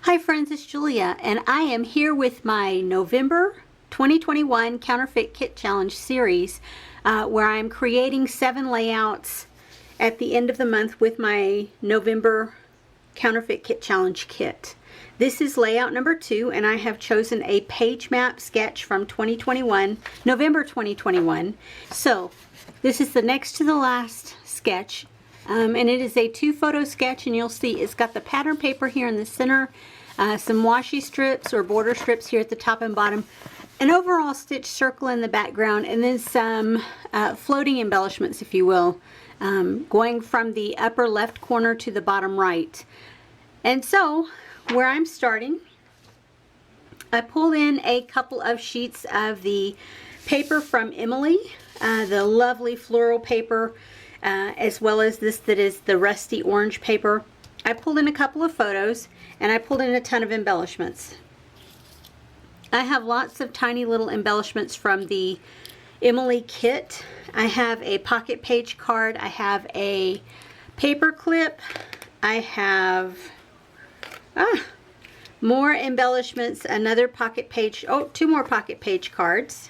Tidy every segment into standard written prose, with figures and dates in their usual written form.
Hi friends, it's Julia, and I am here with my November 2021 Counterfeit Kit Challenge series where I'm creating 7 layouts at the end of the month with my November Counterfeit Kit Challenge kit. This is layout number 2, and I have chosen a page map sketch from November 2021. So this is the next to the last sketch. And it is a 2-photo sketch, and you'll see it's got the pattern paper here in the center, some washi strips or border strips here at the top and bottom, an overall stitch circle in the background, and then some floating embellishments, if you will, going from the upper left corner to the bottom right. And so where I'm starting, I pulled in a couple of sheets of the paper from Emily, the lovely floral paper, as well as this that is the rusty orange paper. I pulled in a couple of photos, and I pulled in a ton of embellishments. I have lots of tiny little embellishments from the Emily kit. I have a pocket page card, I have a paper clip, I have more embellishments, another pocket page, 2 more pocket page cards.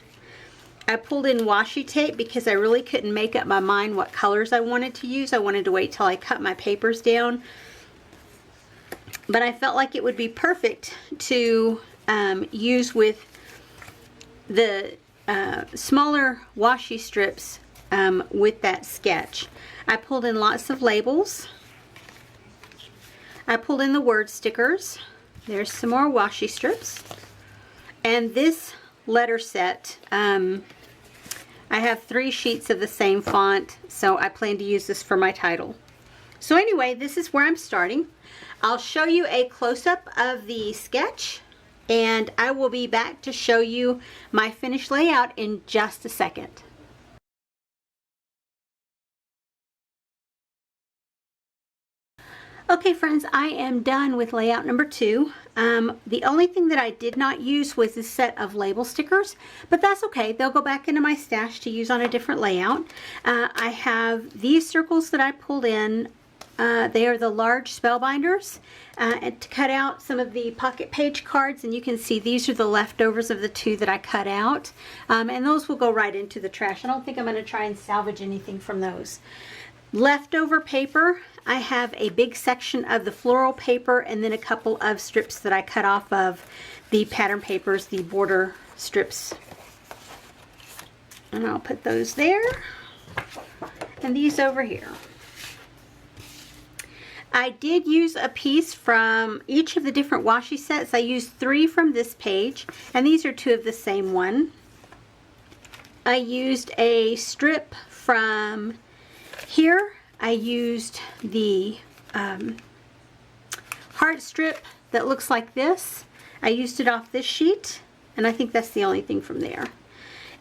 I pulled in washi tape because I really couldn't make up my mind what colors I wanted to use. I wanted to wait till I cut my papers down. But I felt like it would be perfect to use with the smaller washi strips with that sketch. I pulled in lots of labels. I pulled in the word stickers. There's some more washi strips. And this letter set, I have 3 sheets of the same font, so I plan to use this for my title. So anyway, this is where I'm starting. I'll show you a close-up of the sketch, and I will be back to show you my finished layout in just a second. Okay friends, I am done with layout number 2. The only thing that I did not use was this set of label stickers, but that's okay. They'll go back into my stash to use on a different layout. I have these circles that I pulled in. They are the large spellbinders and to cut out some of the pocket page cards, and you can see these are the leftovers of the 2 that I cut out, and those will go right into the trash. I don't think I'm going to try and salvage anything from those. Leftover paper, I have a big section of the floral paper and then a couple of strips that I cut off of the pattern papers, the border strips. And I'll put those there and these over here. I did use a piece from each of the different washi sets. I used 3 from this page, and these are 2 of the same one. I used a strip from here. I used the heart strip that looks like this. I used it off this sheet, and I think that's the only thing from there.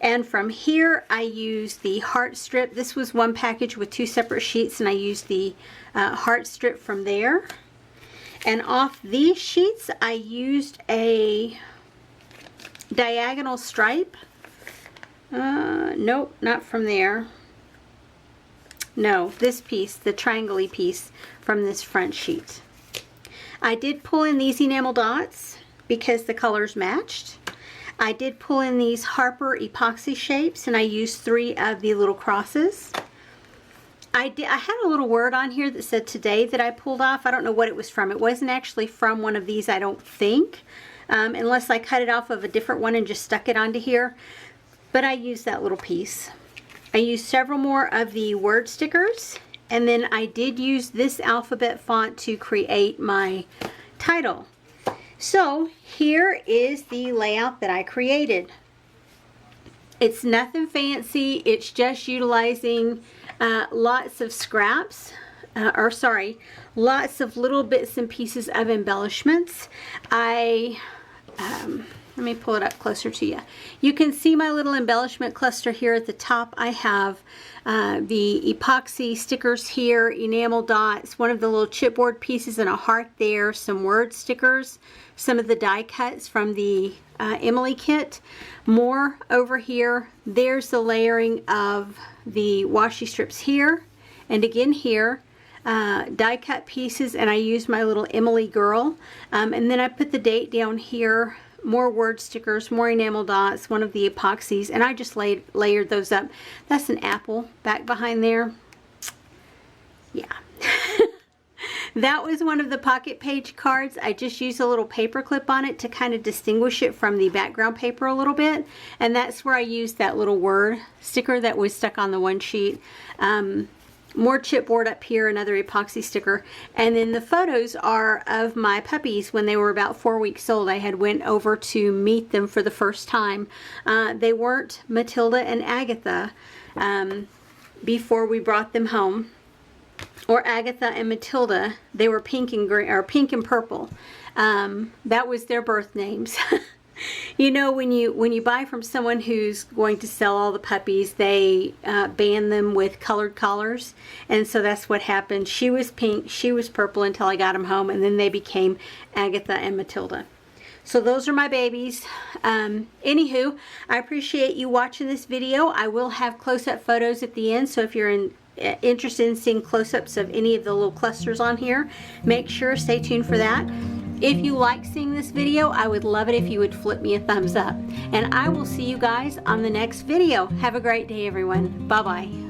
And from here, I used the heart strip. This was one package with 2 separate sheets, and I used the heart strip from there. And off these sheets, I used a diagonal stripe. Nope, not from there. No, this piece, the triangle-y piece from this front sheet. I did pull in these enamel dots because the colors matched. I did pull in these Harper epoxy shapes, and I used 3 of the little crosses. I had a little word on here that said today that I pulled off. I don't know what it was from. It wasn't actually from one of these, I don't think, unless I cut it off of a different one and just stuck it onto here. But I used that little piece. I used several more of the word stickers, and then I did use this alphabet font to create my title. So here is the layout that I created. It's nothing fancy. It's just utilizing lots of scraps, lots of little bits and pieces of embellishments. Let me pull it up closer to you. You can see my little embellishment cluster here at the top. I have the epoxy stickers here, enamel dots, one of the little chipboard pieces and a heart there, some word stickers, some of the die cuts from the Emily kit, more over here. There's the layering of the washi strips here, and again here. die cut pieces, and I used my little Emily girl. And then I put the date down here, more word stickers, more enamel dots, one of the epoxies, and I just layered those up. That's an apple back behind there. Yeah. That was one of the pocket page cards. I just used a little paper clip on it to kind of distinguish it from the background paper a little bit. And that's where I used that little word sticker that was stuck on the one sheet. More chipboard up here, another epoxy sticker. And then the photos are of my puppies when they were about 4 weeks old. I had went over to meet them for the first time. They weren't Matilda and Agatha before we brought them home. Or Agatha and Matilda. They were pink and green, or pink and purple. That was their birth names. You know, when you buy from someone who's going to sell all the puppies, they band them with colored collars, and so that's what happened. She was pink, she was purple until I got them home, and then they became Agatha and Matilda. So those are my babies. Anywho, I appreciate you watching this video. I will have close-up photos at the end, so if you're interested in seeing close-ups of any of the little clusters on here, make sure stay tuned for that. If you like seeing this video, I would love it if you would flip me a thumbs up. And I will see you guys on the next video. Have a great day, everyone. Bye-bye.